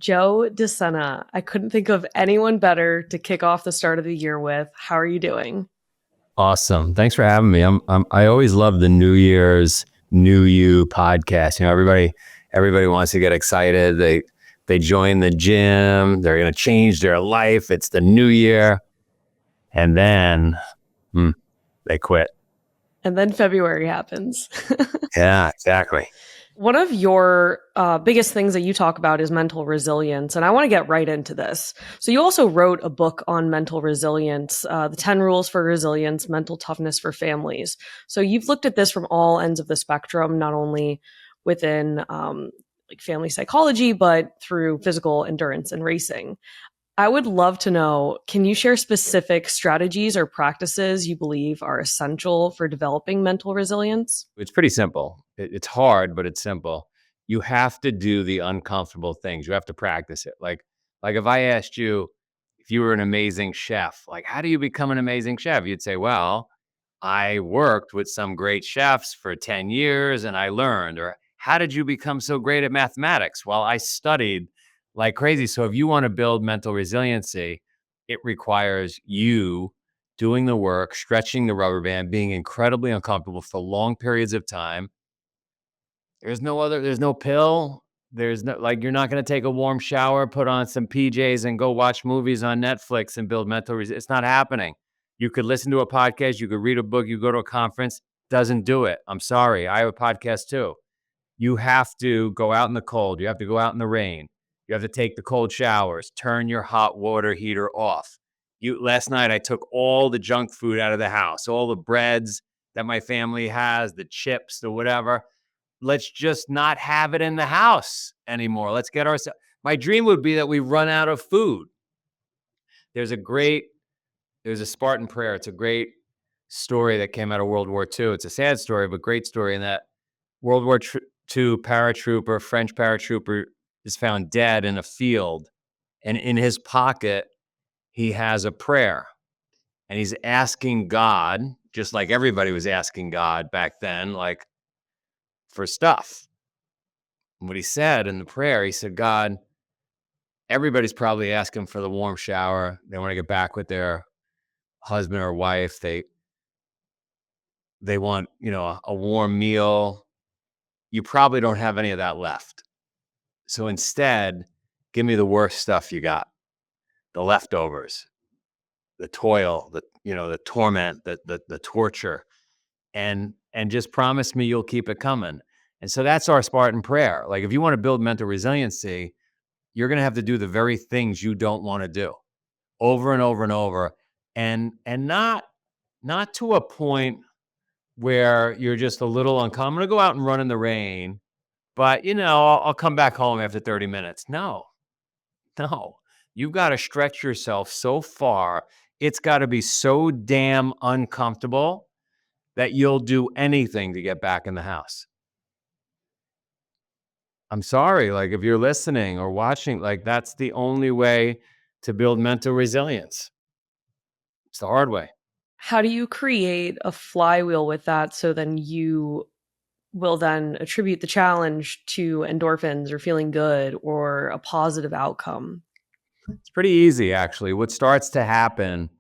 Joe Sena. I couldn't think of anyone better to kick off the start of the year with. How are you doing? Awesome. Thanks for having me. I always love the New Year's New You podcast. Everybody wants to get excited. They join the gym. They're going to change their life. It's the new year. And then they quit. And then February happens. Yeah, exactly. One of your biggest things that you talk about is mental resilience, and I want to get right into this. So you also wrote a book on mental resilience, the 10 Rules for Resilience, Mental Toughness for Families. So you've looked at this from all ends of the spectrum, not only within like family psychology, but through physical endurance and racing. I would love to know, can you share specific strategies or practices you believe are essential for developing mental resilience? It's pretty simple. It's hard, but it's simple. You have to do the uncomfortable things. You have to practice it. Like if I asked you if you were an amazing chef, like how do you become an amazing chef? You'd say, well, I worked with some great chefs for 10 years and I learned. Or how did you become so great at mathematics? Well, I studied like crazy. So if you want to build mental resiliency, it requires you doing the work, stretching the rubber band, being incredibly uncomfortable for long periods of time. There's no pill. There's no, like, you're not going to take a warm shower, put on some PJs and go watch movies on Netflix and build mental resilience. It's not happening. You could listen to a podcast. You could read a book. You go to a conference. Doesn't do it. I'm sorry. I have a podcast too. You have to go out in the cold. You have to go out in the rain. You have to take the cold showers, turn your hot water heater off. Last night, I took all the junk food out of the house, all the breads that my family has, the chips, the whatever. Let's just not have it in the house anymore. Let's get ourselves. My dream would be that we run out of food. There's a Spartan prayer. It's a great story that came out of World War II. It's a sad story, but great story in that World War II French paratrooper is found dead in a field. And in his pocket, he has a prayer. And he's asking God, just like everybody was asking God back then, like for stuff. And what he said in the prayer, he said, God, everybody's probably asking for the warm shower. They want to get back with their husband or wife. They want, a warm meal. You probably don't have any of that left. So instead, give me the worst stuff you got, the leftovers, the toil, the torment, the torture, and just promise me you'll keep it coming. And so that's our Spartan prayer. Like if you want to build mental resiliency, you're going to have to do the very things you don't want to do over and over and over, and not to a point where you're just a little uncomfortable. I'm going to go out and run in the rain, but I'll come back home after 30 minutes. No. You've got to stretch yourself so far. It's got to be so damn uncomfortable that you'll do anything to get back in the house. I'm sorry, like if you're listening or watching, like that's the only way to build mental resilience. It's the hard way. How do you create a flywheel with that so then you will then attribute the challenge to endorphins or feeling good or a positive outcome? It's pretty easy, actually. What starts to happen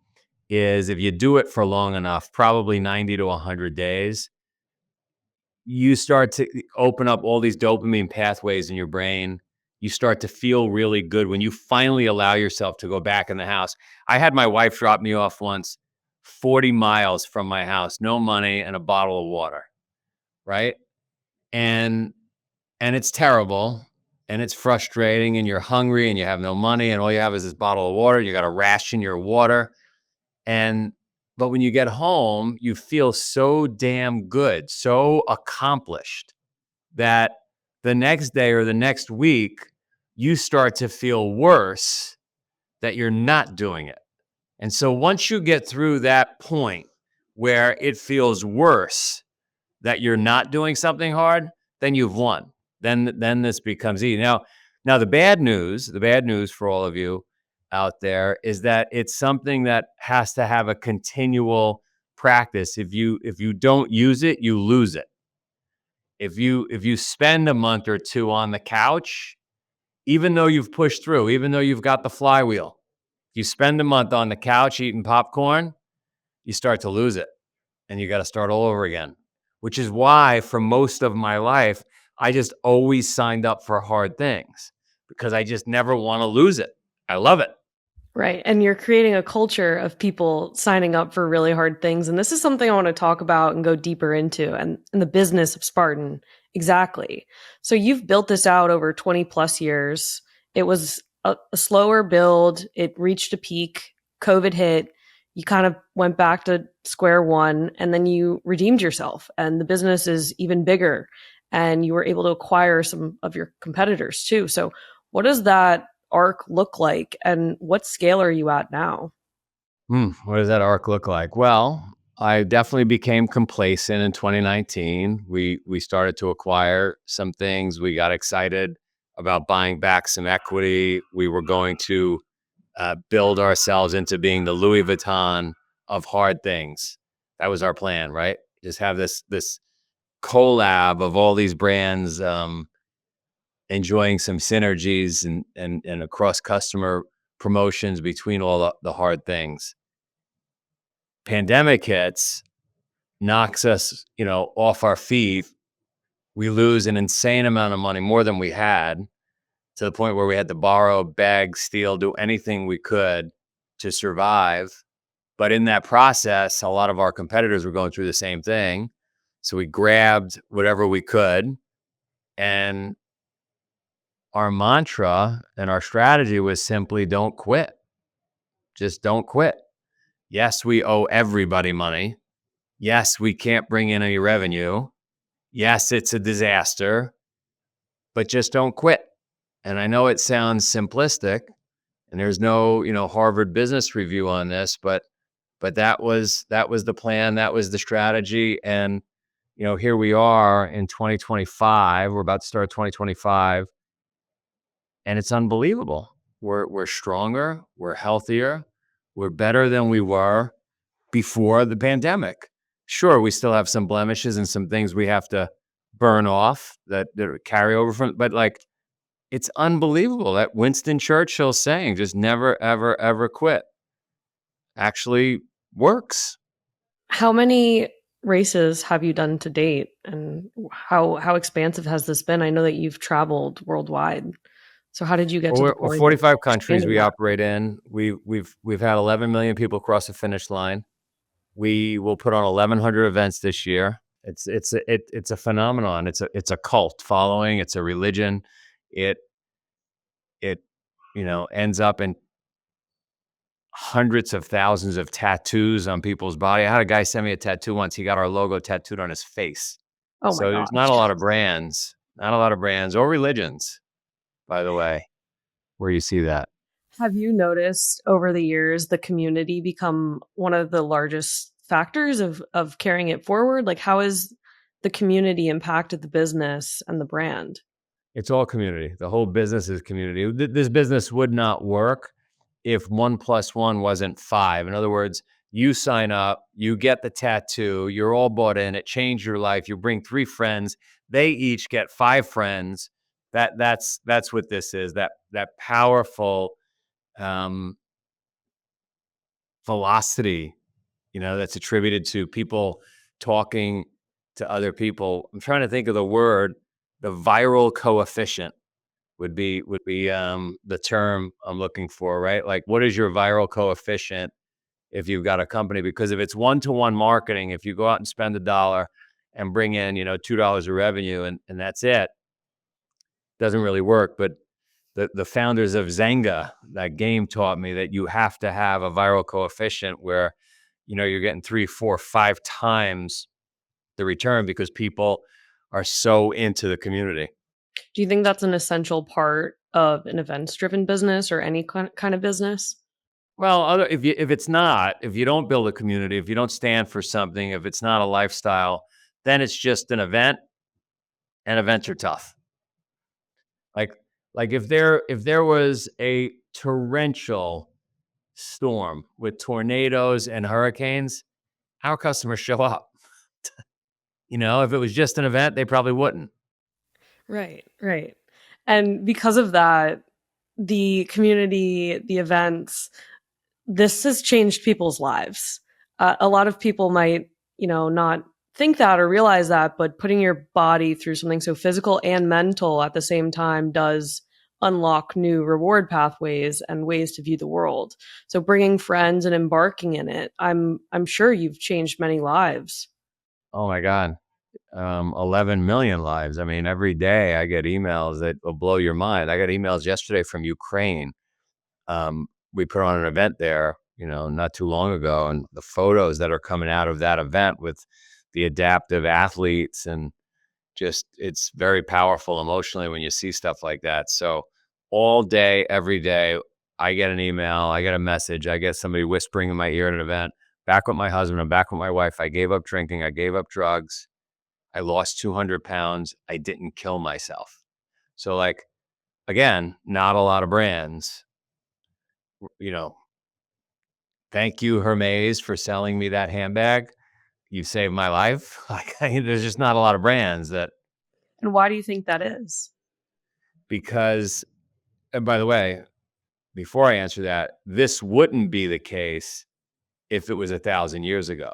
is if you do it for long enough, probably 90 to 100 days, you start to open up all these dopamine pathways in your brain. You start to feel really good when you finally allow yourself to go back in the house. I had my wife drop me off once 40 miles from my house, no money and a bottle of water, right? And it's terrible and it's frustrating and you're hungry and you have no money and all you have is this bottle of water. You got to ration your water. But when you get home, you feel so damn good, so accomplished that the next day or the next week, you start to feel worse that you're not doing it. And so once you get through that point where it feels worse that you're not doing something hard, then you've won. Then this becomes easy. Now the bad news for all of you out there is that it's something that has to have a continual practice. If you don't use it, you lose it. If you spend a month or two on the couch even though you've pushed through, even though you've got the flywheel, you spend a month on the couch eating popcorn, you start to lose it and you got to start all over again, which is why for most of my life, I just always signed up for hard things because I just never want to lose it. I love it. Right. And you're creating a culture of people signing up for really hard things. And this is something I want to talk about and go deeper into and in the business of Spartan. Exactly. So you've built this out over 20 plus years. It was a slower build. It reached a peak. COVID hit. You kind of went back to square one and then you redeemed yourself. And the business is even bigger. And you were able to acquire some of your competitors too. So what does that arc look like and what scale are you at now? What does that arc look like? Well, I definitely became complacent in 2019. We started to acquire some things. We got excited about buying back some equity. We were going to build ourselves into being the Louis Vuitton of hard things. That was our plan, right? Just have this collab of all these brands enjoying some synergies and across customer promotions between all the hard things. Pandemic hits, knocks us, off our feet. We lose an insane amount of money, more than we had, to the point where we had to borrow, beg, steal, do anything we could to survive. But in that process, a lot of our competitors were going through the same thing. So we grabbed whatever we could. And our mantra and our strategy was simply don't quit. Just don't quit. Yes, we owe everybody money. Yes, we can't bring in any revenue. Yes, it's a disaster, but just don't quit. And I know it sounds simplistic and there's no, Harvard Business Review on this, but that was the plan, that was the strategy. And here we are in 2025. We're about to start 2025 and it's unbelievable. We're stronger, we're healthier, we're better than we were before the pandemic. Sure, we still have some blemishes and some things we have to burn off that carry over from, but like it's unbelievable that Winston Churchill saying just never ever ever quit actually works. How many races have you done to date and how expansive has this been? I know that you've traveled worldwide. So how did you get Well, to the we're point of 45 countries expanding we that? operate in. We've had 11 million people cross the finish line. We will put on 1,100 events this year. It's a phenomenon. It's a cult following. It's a religion. It it ends up in hundreds of thousands of tattoos on people's body. I had a guy send me a tattoo once. He got our logo tattooed on his face. Oh my So there's not gosh. a lot of brands, or religions, by the way, where you see that. Have you noticed over the years the community become one of the largest factors of carrying it forward? Like how has the community impacted the business and the brand? It's all community. The whole business is community. This business would not work if 1 + 1 wasn't 5. In other words, you sign up, you get the tattoo, you're all bought in, it changed your life. You bring 3 friends, they each get 5 friends. That's what this is. That powerful um, velocity, that's attributed to people talking to other people. I'm trying to think of the word, the viral coefficient would be the term I'm looking for, right? Like, what is your viral coefficient if you've got a company? Because if it's one-to-one marketing, if you go out and spend $1 and bring in, $2 of revenue and that's it, doesn't really work. But the founders of Zynga, that game, taught me that you have to have a viral coefficient where, you're getting 3, 4, 5 times the return because people are so into the community. Do you think that's an essential part of an events driven business or any kind of business? Well, if you don't build a community, if you don't stand for something, if it's not a lifestyle, then it's just an event, and events are tough. Like if there was a torrential storm with tornadoes and hurricanes, our customers show up. If it was just an event, they probably wouldn't. Right, right. And because of that, the community, the events, this has changed people's lives. A lot of people might, not think that or realize that, but putting your body through something so physical and mental at the same time does unlock new reward pathways and ways to view the world. So bringing friends and embarking in it, I'm sure you've changed many lives. Oh my God. 11 million lives. I mean, every day I get emails that will blow your mind. I got emails yesterday from Ukraine. We put on an event there, not too long ago, and the photos that are coming out of that event with the adaptive athletes, and just it's very powerful emotionally when you see stuff like that. So all day, every day, I get an email, I get a message, I get somebody whispering in my ear at an event. Back with my husband, I'm back with my wife. I gave up drinking, I gave up drugs, I lost 200 pounds. I didn't kill myself. So, like, again, not a lot of brands, you know, thank you, Hermes, for selling me that handbag. You saved my life. Like, there's just not a lot of brands that, And why do you think that is? because, and by the way, before I answer that, this wouldn't be the case if it was 1,000 years ago,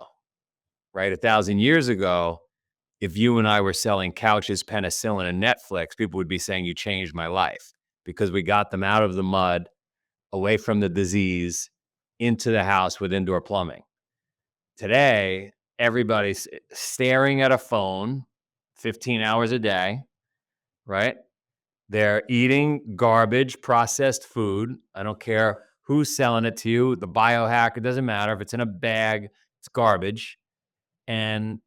right? 1,000 years ago, if you and I were selling couches, penicillin, and Netflix, people would be saying you changed my life because we got them out of the mud, away from the disease, into the house with indoor plumbing. Today, everybody's staring at a phone 15 hours a day, right? They're eating garbage, processed food. I don't care who's selling it to you, the biohack, it doesn't matter. If it's in a bag, it's garbage. And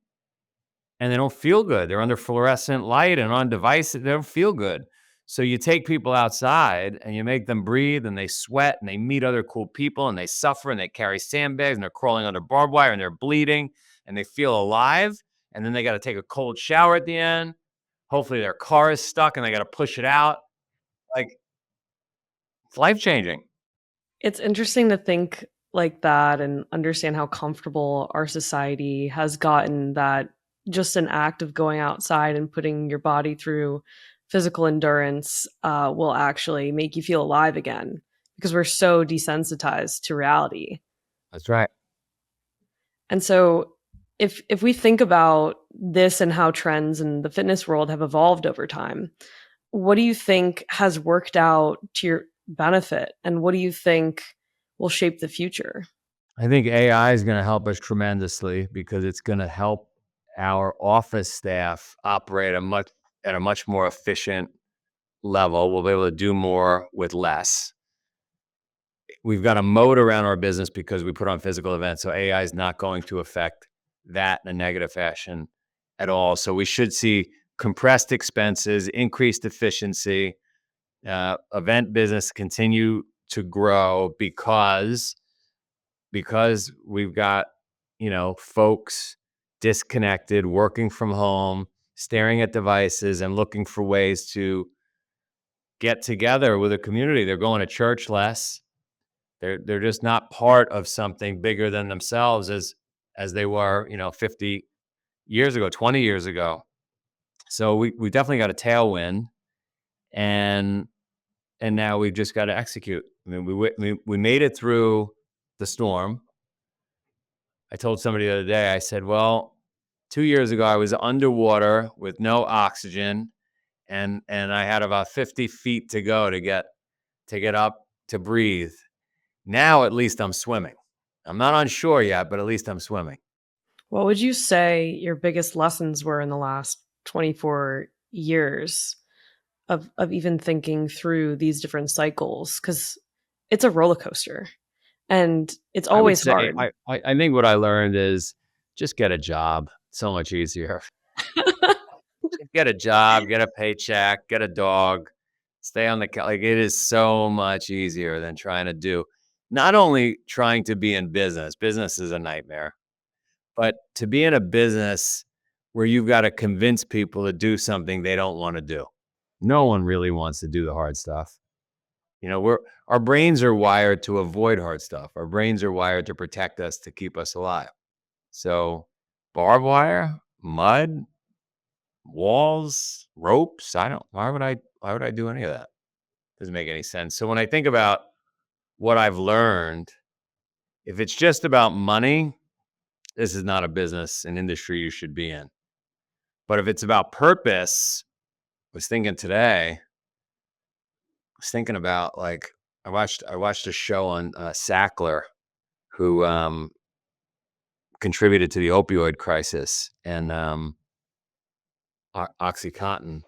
they don't feel good. They're under fluorescent light and on devices. They don't feel good. So you take people outside and you make them breathe, and they sweat and they meet other cool people and they suffer and they carry sandbags and they're crawling under barbed wire and they're bleeding and they feel alive. And then they got to take a cold shower at the end. Hopefully their car is stuck and they got to push it out. Like, it's life changing. It's interesting to think like that and understand how comfortable our society has gotten that just an act of going outside and putting your body through physical endurance will actually make you feel alive again because we're so desensitized to reality. That's right. And so if we think about this and how trends in the fitness world have evolved over time, what do you think has worked out to your benefit and what do you think will shape the future? I think AI is going to help us tremendously because it's going to help our office staff operate at a much more efficient level. We'll be able to do more with less. We've got a moat around our business because we put on physical events. So AI is not going to affect that in a negative fashion at all. So we should see compressed expenses, increased efficiency, event business continue to grow because we've got, folks disconnected, working from home, staring at devices and looking for ways to get together with a community. They're going to church less. They're just not part of something bigger than themselves as they were, 50 years ago, 20 years ago. So we definitely got a tailwind, and now we've just got to execute. I mean, we made it through the storm. I told somebody the other day, I said, well, 2 years ago, I was underwater with no oxygen, and I had about 50 feet to go to get up to breathe. Now, at least I'm swimming. I'm not on shore yet, but at least I'm swimming. What would you say your biggest lessons were in the last 24 years of even thinking through these different cycles? Because it's a roller coaster and it's I would always say hard. I think what I learned is just get a job. So much easier. Get a job, get a paycheck, get a dog, stay on the like, it is so much easier than trying to do not only trying to be in business. Business is a nightmare, but to be in a business where you've got to convince people to do something they don't want to do. No one really wants to do the hard stuff. Our brains are wired to avoid hard stuff. Our brains are wired to protect us, to keep us alive. So barbed wire, mud, walls, ropes. Why would I Why would I do any of that? Doesn't make any sense. So when I think about what I've learned, if it's just about money, this is not a business, an industry you should be in. But if it's about purpose, I was thinking today, about like I watched a show on Sackler, who contributed to the opioid crisis and OxyContin,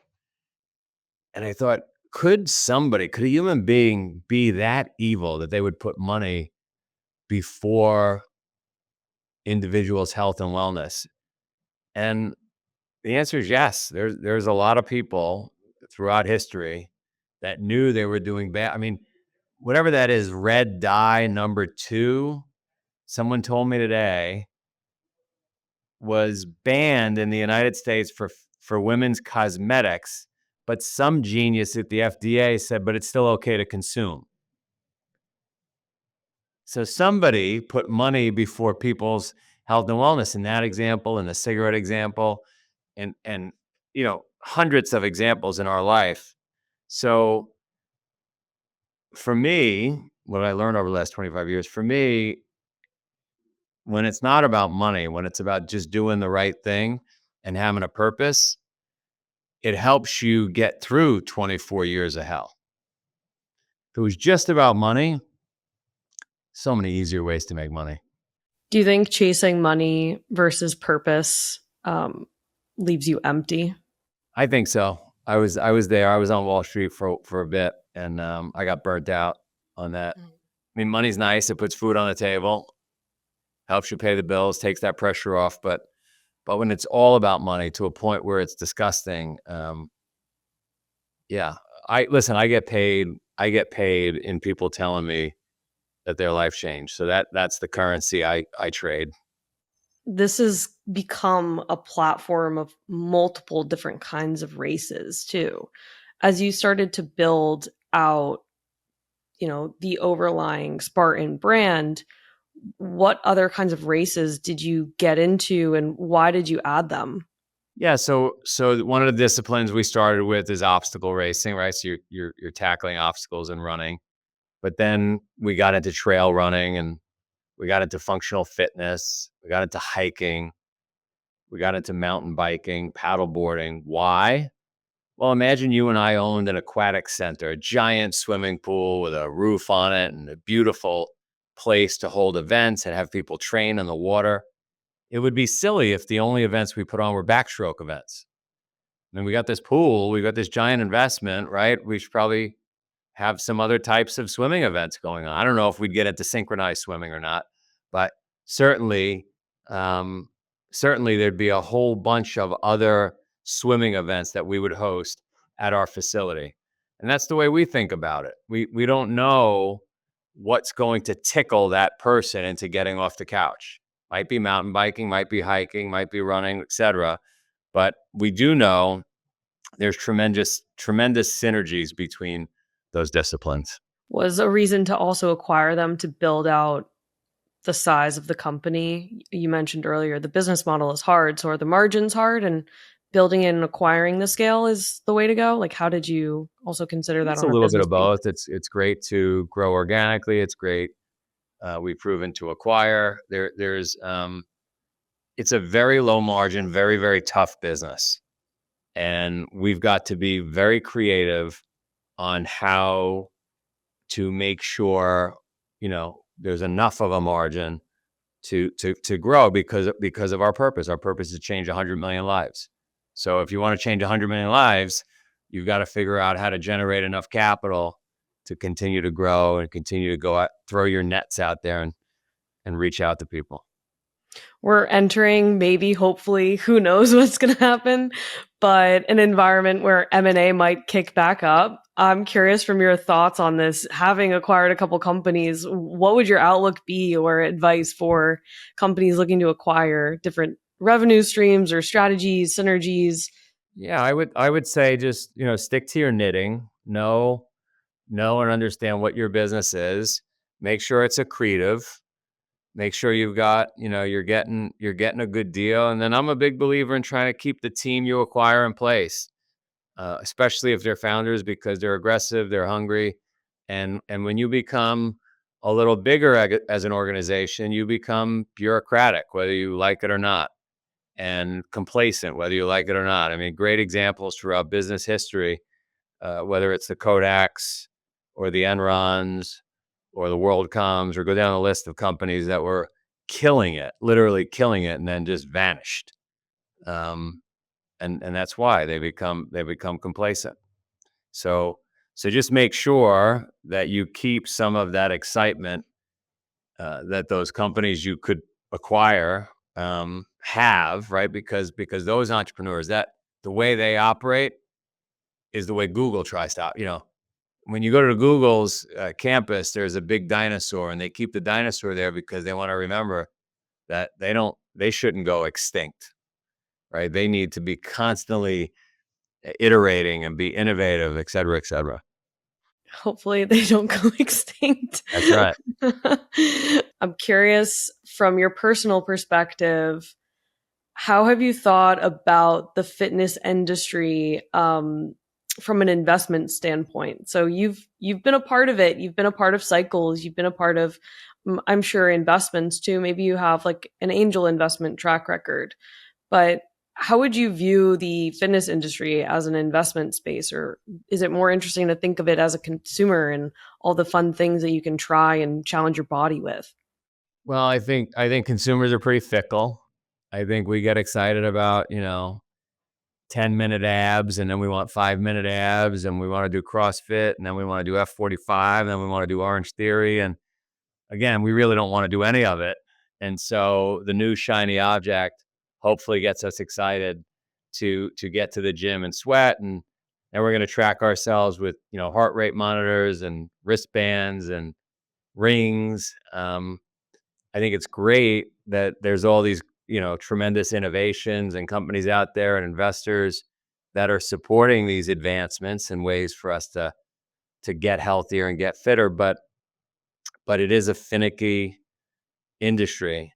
and I thought, could a human being be that evil that they would put money before individuals' health and wellness? And the answer is yes. There's a lot of people throughout history that knew they were doing bad. I mean, whatever that is, red dye number 2, someone told me today, was banned in the United States for women's cosmetics, but some genius at the FDA said, but it's still okay to consume. So somebody put money before people's health and wellness in that example, in the cigarette example, and hundreds of examples in our life. So for me, what I learned over the last 25 years, for me, when it's not about money, when it's about just doing the right thing and having a purpose, it helps you get through 24 years of hell. If it was just about money, so many easier ways to make money. Do you think chasing money versus purpose leaves you empty? I think so. I was there. I was on Wall Street for a bit, and I got burnt out on that. I mean, money's nice. It puts food on the table, helps you pay the bills, takes that pressure off. But when it's all about money to a point where it's disgusting, yeah. I get paid. I get paid in people telling me that their life changed. So that's the currency I trade. This has become a platform of multiple different kinds of races too. As you started to build out, the overlying Spartan brand, what other kinds of races did you get into and why did you add them? Yeah, so one of the disciplines we started with is obstacle racing, right? So you're tackling obstacles and running. But then we got into trail running, and we got into functional fitness, we got into hiking, we got into mountain biking, paddle boarding. Why? Well, imagine you and I owned an aquatic center, a giant swimming pool with a roof on it and a beautiful place to hold events and have people train in the water. It would be silly if the only events we put on were backstroke events. I mean, we got this pool, we got this giant investment, right? We should probably have some other types of swimming events going on. I don't know if we'd get into synchronized swimming or not, but certainly, um, certainly there'd be a whole bunch of other swimming events that we would host at our facility. And that's the way we think about it. We don't know what's going to tickle that person into getting off the couch. Might be mountain biking, might be hiking, might be running, etc. But we do know there's tremendous synergies between those disciplines. Was a reason to also acquire them to build out the size of the company. You mentioned earlier the business model is hard, so are the margins hard and building and acquiring the scale is the way to go? Like how did you also consider that It's a on a little bit business of basis? both. It's great to grow organically. It's great. We've proven to acquire. It's a very low margin, very, very tough business. And we've got to be very creative on how to make sure, there's enough of a margin to grow because of our purpose. Our purpose is to change 100 million lives. So if you want to change 100 million lives, you've got to figure out how to generate enough capital to continue to grow and continue to go out, throw your nets out there and reach out to people. We're entering, maybe, hopefully, who knows what's going to happen, but an environment where M&A might kick back up. I'm curious from your thoughts on this. Having acquired a couple companies, what would your outlook be or advice for companies looking to acquire different revenue streams or strategies, synergies? Yeah, I would say just, stick to your knitting. Know and understand what your business is. Make sure it's accretive. Make sure you've got, you're getting a good deal. And then I'm a big believer in trying to keep the team you acquire in place. especially if they're founders, because they're aggressive, they're hungry, and when you become a little bigger as an organization, you become bureaucratic, whether you like it or not, and complacent, whether you like it or not. I mean, great examples throughout business history, whether it's the Kodaks or the Enrons or the WorldComs, or go down the list of companies that were killing it, literally killing it, and then just vanished. Um, and that's why they become complacent. So so just make sure that you keep some of that excitement that those companies you could acquire have, right? Because those entrepreneurs, that the way they operate is the way Google tries to, when you go to Google's campus, there's a big dinosaur, and they keep the dinosaur there because they want to remember that they shouldn't go extinct, right? They need to be constantly iterating and be innovative, et cetera, et cetera. Hopefully they don't go extinct. That's right. I'm curious from your personal perspective, how have you thought about the fitness industry from an investment standpoint? So you've been a part of it. You've been a part of cycles. You've been a part of, I'm sure, investments too. Maybe you have like an angel investment track record. But how would you view the fitness industry as an investment space? Or is it more interesting to think of it as a consumer and all the fun things that you can try and challenge your body with? Well, I think consumers are pretty fickle. I think we get excited about, 10-minute abs, and then we want 5-minute abs, and we want to do CrossFit, and then we want to do F45, and then we want to do Orange Theory. And again, we really don't want to do any of it. And so the new shiny object hopefully gets us excited to get to the gym and sweat. And then we're going to track ourselves with, heart rate monitors and wristbands and rings. I think it's great that there's all these, tremendous innovations and companies out there and investors that are supporting these advancements and ways for us to get healthier and get fitter. But it is a finicky industry,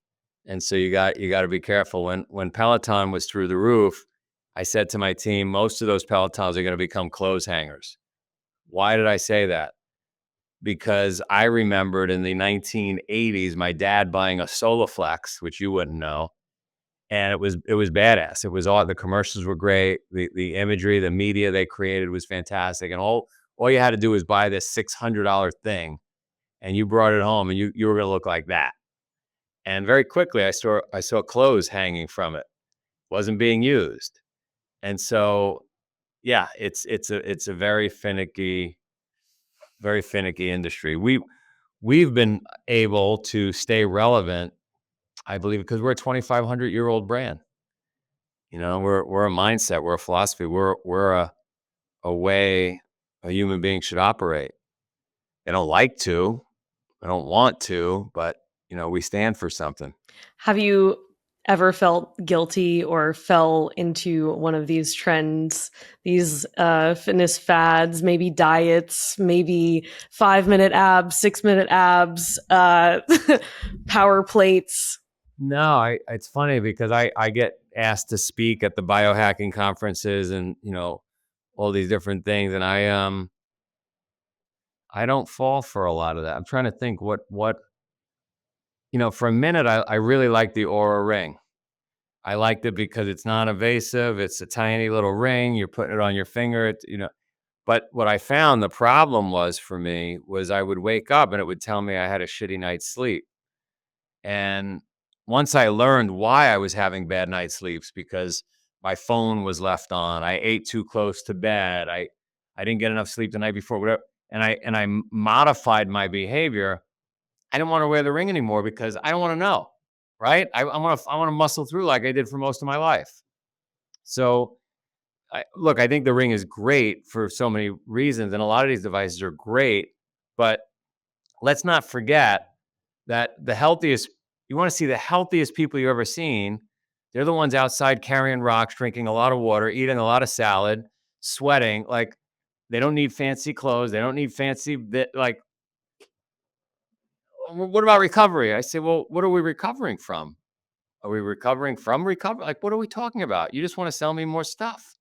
and so you got to be careful. When Peloton was through the roof, I said to my team, most of those Pelotons are going to become clothes hangers. Why did I say that? Because I remembered in the 1980s my dad buying a Soloflex, which you wouldn't know, and it was badass. It was all the commercials were great, the imagery, the media they created was fantastic, and all you had to do was buy this $600 thing, and you brought it home, and you were going to look like that. And very quickly, I saw clothes hanging from it, wasn't being used, and so yeah, it's a very finicky industry. We've been able to stay relevant, I believe, because we're a 2,500-year-old brand. We're a mindset, we're a philosophy, we're a way a human being should operate. They don't like to, they don't want to, but we stand for something. Have you ever felt guilty or fell into one of these trends, these fitness fads, maybe diets, maybe 5-minute abs, 6-minute abs, power plates? No, it's funny because I get asked to speak at the biohacking conferences and all these different things, and I don't fall for a lot of that. I'm trying to think what for a minute I really like the Aura ring. I liked it because it's non-invasive. It's a tiny little ring. You're putting it on your finger. But what I found the problem was for me was I would wake up and it would tell me I had a shitty night's sleep. And once I learned why I was having bad night sleeps, because my phone was left on, I ate too close to bed, I didn't get enough sleep the night before, whatever, and I modified my behavior. I didn't want to wear the ring anymore because I don't want to know, right? I want to muscle through like I did for most of my life. So look, I think the ring is great for so many reasons, and a lot of these devices are great, but let's not forget that you want to see the healthiest people you've ever seen. They're the ones outside carrying rocks, drinking a lot of water, eating a lot of salad, sweating. Like, they don't need fancy clothes. They don't need fancy, like, what about recovery? I say, well, what are we recovering from? Are we recovering from recovery? Like, what are we talking about? You just want to sell me more stuff.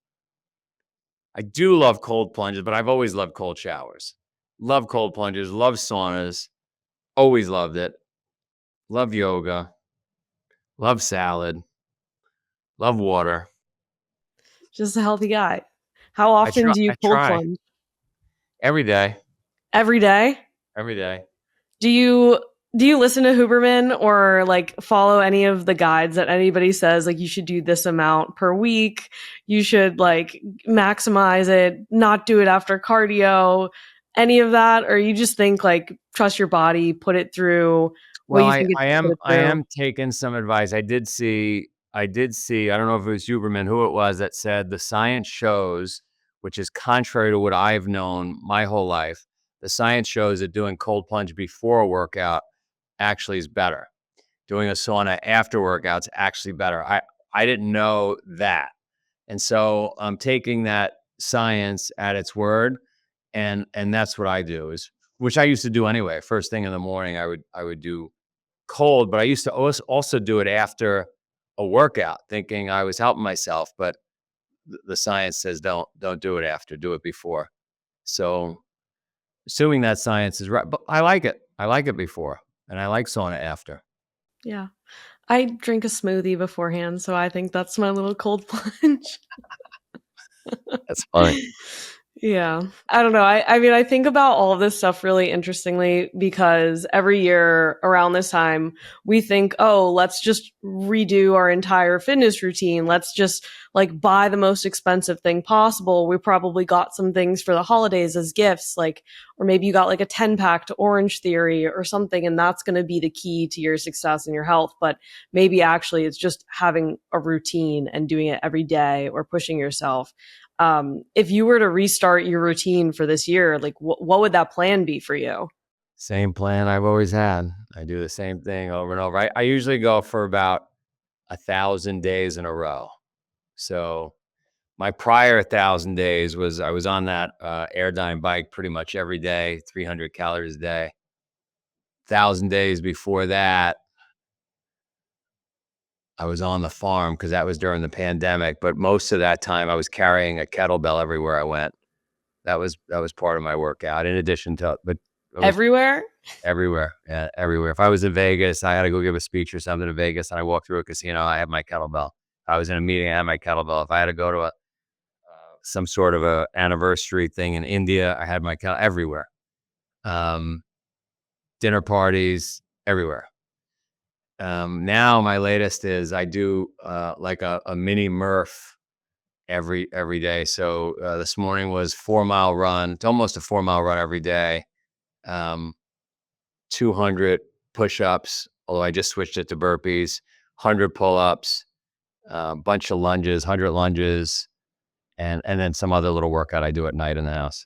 I do love cold plunges, but I've always loved cold showers. Love cold plunges, love saunas, always loved it. Love yoga, love salad, love water. Just a healthy guy. How often do you I cold try plunge? every day, Every day? every day. Do you listen to Huberman or like follow any of the guides that anybody says like you should do this amount per week? You should like maximize it, not do it after cardio, any of that? Or you just think like trust your body, put it through what Well, you think it should put it I through? am taking some advice. I did see, I don't know if it was Huberman, who it was that said the science shows, which is contrary to what I've known my whole life. The science shows that doing cold plunge before a workout actually is better. Doing a sauna after workouts actually better. I didn't know that. And so I'm taking that science at its word, and that's what I do, is which I used to do anyway. First thing in the morning, I would do cold, but I used to also do it after a workout, thinking I was helping myself. But the science says don't do it after, do it before. So assuming that science is right, but I like it. I like it before, and I like sauna after. Yeah. I drink a smoothie beforehand, so I think that's my little cold plunge. That's funny. Yeah. I don't know. I mean, I think about all of this stuff really interestingly because every year around this time, we think, oh, let's just redo our entire fitness routine. Let's just like buy the most expensive thing possible. We probably got some things for the holidays as gifts, like, or maybe you got like a 10-pack to Orange Theory or something, and that's going to be the key to your success and your health. But maybe actually it's just having a routine and doing it every day or pushing yourself. If you were to restart your routine for this year, like what would that plan be for you? Same plan I've always had. I do the same thing over and over. I usually go for about 1,000 days in a row. So my prior 1,000 days was I was on that Airdyne bike pretty much every day, 300 calories a day. 1,000 days before that, I was on the farm because that was during the pandemic. But most of that time, I was carrying a kettlebell everywhere I went. That was part of my workout. In addition to, but it was Everywhere? everywhere. Yeah, everywhere. If I was in Vegas, I had to go give a speech or something in Vegas, and I walked through a casino, I had my kettlebell. If I was in a meeting, I had my kettlebell. If I had to go to a some sort of a anniversary thing in India, I had my kettlebell everywhere. Um, Dinner parties, everywhere. Now my latest is I do like a mini Murph every day. So this morning was 4 mile run. It's almost a 4 mile run every day. Um, 200 push-ups, although I just switched it to burpees, 100 pull-ups, a bunch of lunges, 100 lunges, and then some other little workout I do at night in the house.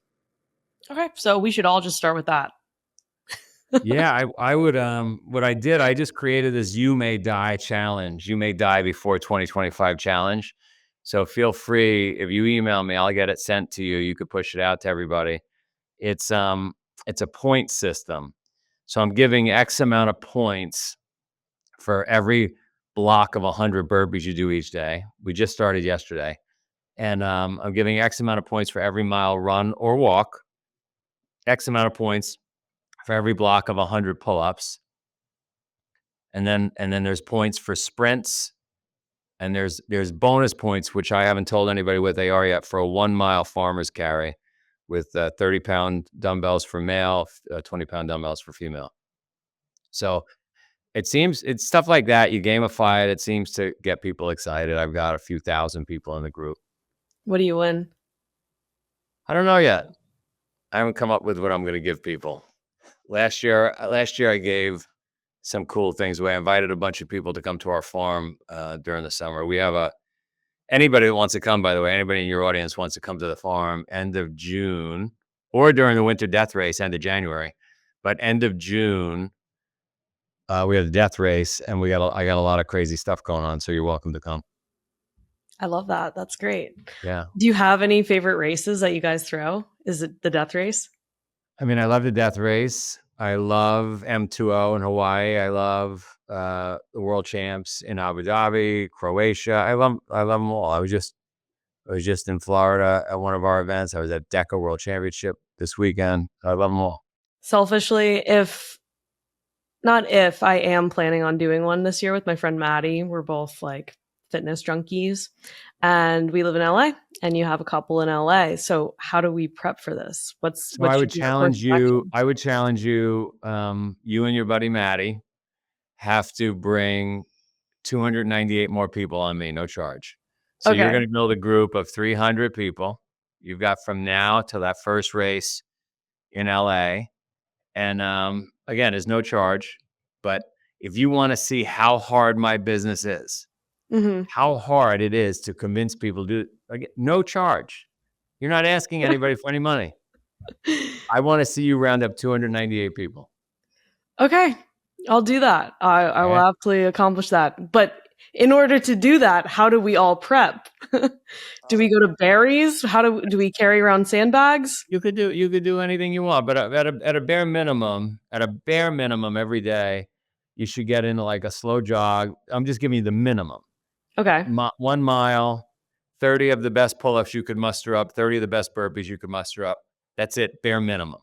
Okay, so we should all just start with that. Yeah, I would what I did, I just created this You May Die challenge. You May Die Before 2025 challenge. So feel free, if you email me, I'll get it sent to you. You could push it out to everybody. It's a point system. So I'm giving X amount of points for every block of 100 burpees you do each day. We just started yesterday. And I'm giving X amount of points for every mile run or walk, X amount of points for every block of 100 pull-ups. And then there's points for sprints, and there's bonus points, which I haven't told anybody what they are yet, for a 1 mile farmer's carry with 30-pound dumbbells for male, 20-pound dumbbells for female. So it's stuff like that. You gamify it. It seems to get people excited. I've got a few thousand people in the group. What do you win? I don't know yet. I haven't come up with what I'm going to give people. Last year I gave some cool things away. I invited a bunch of people to come to our farm during the summer. We have anybody that wants to come, by the way, anybody in your audience wants to come to the farm end of June or during the winter death race, end of January. But end of June, we have the death race, and I got a lot of crazy stuff going on. So you're welcome to come. I love that. That's great. Yeah. Do you have any favorite races that you guys throw? Is it the death race? I mean, I love the death race. I love M2O in Hawaii. I love the world champs in Abu Dhabi, Croatia. I love them all. I was just in Florida at one of our events. I was at DECA World Championship this weekend. I love them all. Selfishly, if not if I am planning on doing one this year with my friend Maddie. We're both like fitness junkies and we live in LA and you have a couple in LA. So how do we prep for this? So What I would should be our course challenge of you. action? I would challenge you. You and your buddy Maddie have to bring 298 more people on me, no charge. So you're Okay. going to build a group of 300 people. You've got from now till that first race in LA. And again, there's no charge. But if you want to see how hard my business is, Hmm. how hard it is to convince people to do it, again, no charge. You're not asking anybody for any money. I want to see you round up 298 people. Okay. I'll do that. I will Okay. absolutely accomplish that. But in order to do that, how do we all prep? Do we go to Barry's? How do we carry around sandbags? You could do anything you want, but at a bare minimum, every day, you should get into like a slow jog. I'm just giving you the minimum. Okay. 1 mile, 30 of the best pull-ups you could muster up, 30 of the best burpees you could muster up. That's it, bare minimum.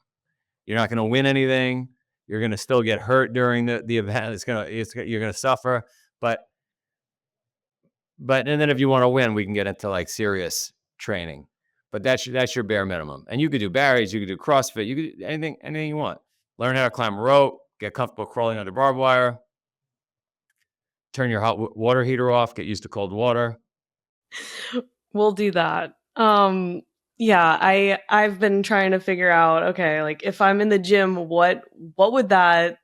You're not going to win anything. You're going to still get hurt during the event. You're going to suffer, but and then if you want to win, we can get into like serious training. But that's your bare minimum. And you could do Barry's, you could do CrossFit, you could do anything you want. Learn how to climb a rope, get comfortable crawling under barbed wire, turn your hot water heater off, get used to cold water. We'll do that. Yeah, I've been trying to figure out, okay, like if I'm in the gym, what would that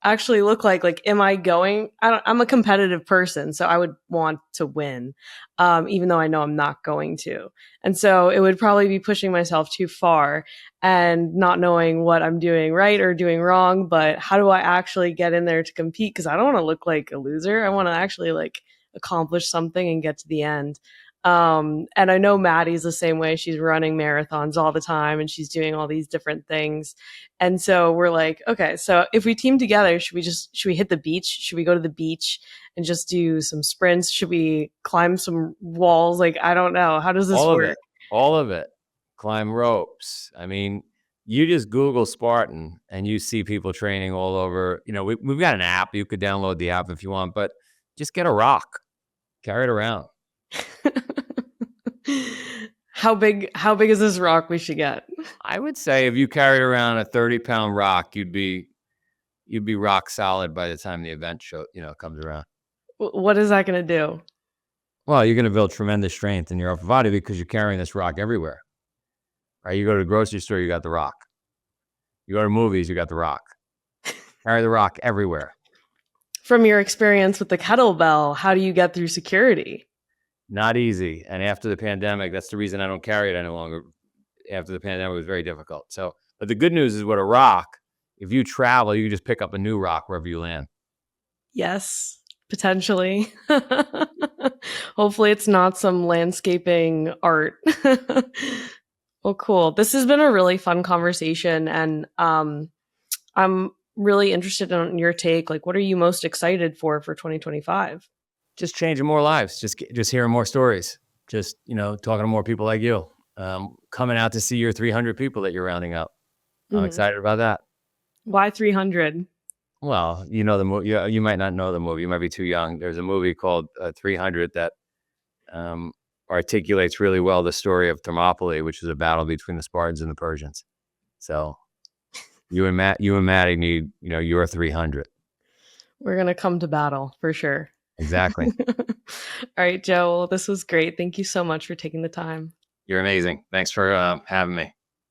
actually look like? Like, am I going? I'm a competitive person, so I would want to win, even though I know I'm not going to. And so it would probably be pushing myself too far and not knowing what I'm doing right or doing wrong. But how do I actually get in there to compete? Because I don't want to look like a loser. I want to actually like accomplish something and get to the end. And I know Maddie's the same way. She's running marathons all the time and she's doing all these different things. And so we're like, okay, so if we team together, should we hit the beach? Should we go to the beach and just do some sprints? Should we climb some walls? Like, I don't know. How does this All of work? it. All of it. Climb ropes. I mean, you just Google Spartan and you see people training all over. You know, we've got an app. You could download the app if you want, but just get a rock, carry it around. How big is this rock we should get? I would say if you carried around a 30-pound rock, you'd be rock solid by the time the event comes around. What is that going to do? Well, you're going to build tremendous strength in your upper body because you're carrying this rock everywhere. Right? You go to the grocery store, you got the rock. You go to movies, you got the rock. Carry the rock everywhere. From your experience with the kettlebell, how do you get through security? Not easy. And after the pandemic, that's the reason I don't carry it any longer. After the pandemic, it was very difficult. So, but the good news is with a rock, if you travel, you can just pick up a new rock wherever you land. Yes, potentially. Hopefully, it's not some landscaping art. Well, cool. This has been a really fun conversation, and I'm really interested in your take. Like, what are you most excited for 2025? Just changing more lives, just hearing more stories, just talking to more people like you, coming out to see your 300 people that you're rounding up. I'm excited about that. Why 300? Well, you know the movie. You might not know the movie. You might be too young. There's a movie called 300 that articulates really well the story of Thermopylae, which is a battle between the Spartans and the Persians. So you and Maddie need your 300. We're gonna come to battle for sure. Exactly. All right, Joe. Well, this was great. Thank you so much for taking the time. You're amazing. Thanks for having me.